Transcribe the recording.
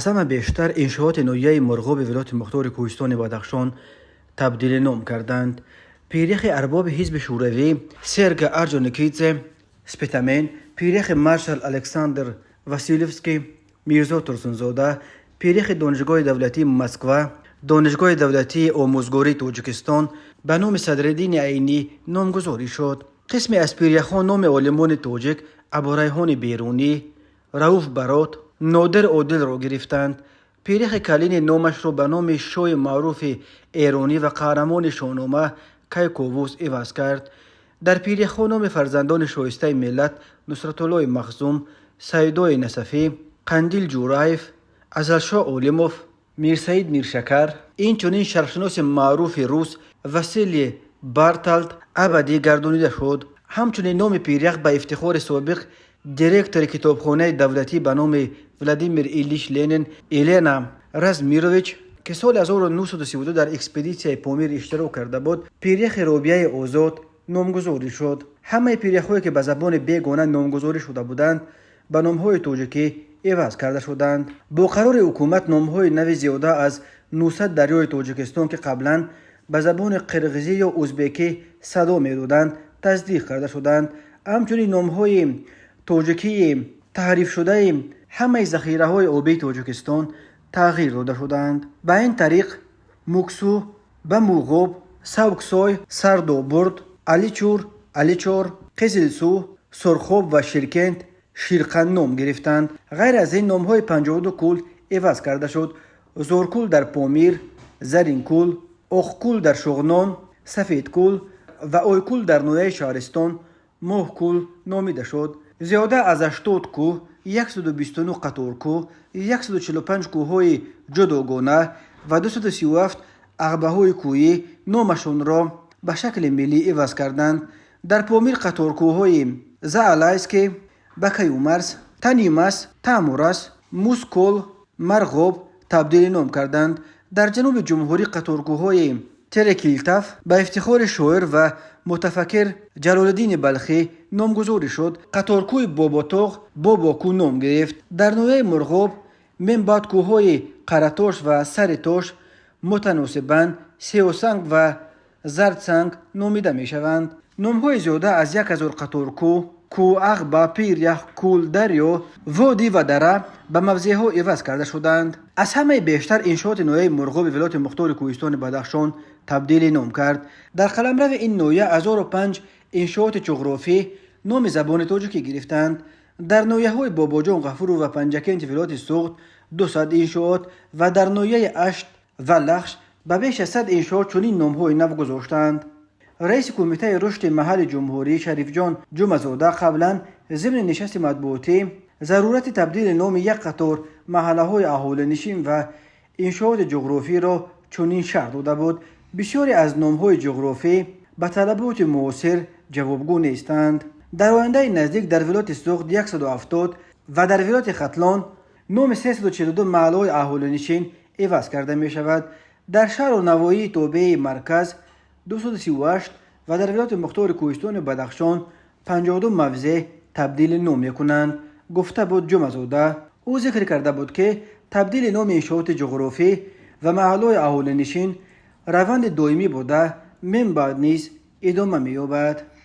از همه بیشتر انشاءات نویه مرغوب ولایت مختار کوهستان بدخشان تبدیل نام کردند. پیرخ ارباب حزب شوروی سرگ ارجونیکیدزه سپیتامین، پیرخ مارشال الکساندر واسیلیوفسکی، میرزا ترسونزاده، پیرخ دانشگاه دولتی مسکو، دانشگاه دولتی آموزگاری تاجیکستان به نام صدرالدین عینی نامگذاری شد. قسمی از پیرخان نام عالمان تاجیک ابوریحان بیرونی، رؤوف برات، نادر عادل را گرفتند. پیرخ کلین نامش را به نام شاه معروف ایرانی و قهرمان شاهنامه کیکاووس عوض کرد. در پیرخان نام فرزندان شایسته ملت نصرت الله مخزوم، سیدای نصفی، قندیل جورایف، ازلشاه عالموف، میرسعید میرشکر، این چنین شرقشناس معروف روس واسیلی بارتالت ابدی گردانیده شد. همچنین نام پیرخ به افتخار سابق دیرکتور کتابخانه دولتی به نام ولادیمیر ایلیش لنین ایلینا رزمیروویچ که سال 1932 در اکسپدیسیای پامیر اشتراک کرده بود، پیرخ رابعه آزاد نامگذاری شد. همه پیرخ‌هایی که به زبان بیگانه نامگذاری شده بودند به نام‌های تاجیکی عوض کرده شدند. با قرار حکومت نام‌های نو زیاده از 900 دریای تاجیکستان که قبلا به زبان قرغیزی یا ازبکی صدا می‌دادند تصدیق کرده شدند. همچنین نام‌های تاجیکی تحریف شده همه ذخیره‌های آبی تاجیکستان تغییر داده شدند. به این طریق موکسو، بموغوب، ساوکسوی، سردابرد، علیچور، علیچور، قزلسو، سرخوب و شیرکند شیرقند نام گرفتند. غیر از این نام‌های 52 کول عوض کرده شد. زورکول در پامیر، زرینکول، اخکول در شغنان، سفیدکول و اویکول در نویه شهرستان ماهکول نامیده شد. زیاده از 80 کوه، 129 قطار کوه، 145 کوه‌های جداگانه و 237 عقبه‌های کوهی نامشون را به شکل ملی عوض کردند. در پامیر قطار کوه‌های زالایسکی، بکیومرس، تانیماس، تاموراس، موسکول، مرغوب تبدیل نام کردند. در جنوب جمهوری قطار کوه‌های ترکیلتاف به افتخار شاعر و متفکر جلال الدین بلخی نامگذاری شد. قطارکوی باباتاغ باباکو نام گرفت. در نویه مرغوب من بعد کوه‌های قره‌تاش و سرتاش متناسباً سیوسنگ و زردسنگ نامیده می شوند. نام‌های زیاده از 1000 قطارکو، کو، عقبه، پیریخ، کول، دریا، وادی و دره به موضعها عوض کرده شدند. از همه بیشتر انشاءات نویه مرغوب ولایت مختار کوهستان بدخشان تبدیل نام کرد. در قلمرو این نویه 1005 انشاءات جغرافی نام زبان تاجیکی گرفتند. در نویه‌های باباجان غفور و پنجکنت ولایت سوخت 200 انشاءات و در نویه اشت و لخش به بیش از 100 انشاءات چنین نام‌های نو گذاشتند. رئیس کمیته رشد محل جمهوری شریف جان جمعه‌زاده قبلا ضمن نشست مطبوعاتی ضرورت تبدیل نام یک قطار محله‌های اهالینشین و انشاءات جغرافی را چنین شرط داده بود. بسیاری از نام‌های جغرافی به طلبات معاصر جوابگو نیستند. در آینده نزدیک در ولایت سوخت 170 و در ولایت ختلان نام 342 محله‌های اهالینشین عوض کرده می شود. در شهر و نواحی تابع مرکز 238 و در ولایت مختار کوهستان بدخشان 52 موضع تبدیل نام می‌کنند، گفته بود جمعه‌زاده. او ذکر کرده بود که تبدیل نام انشاءات جغرافی و محل‌های اهالینشین روند دائمی بوده، من بعد نیز ادامه می‌یابد.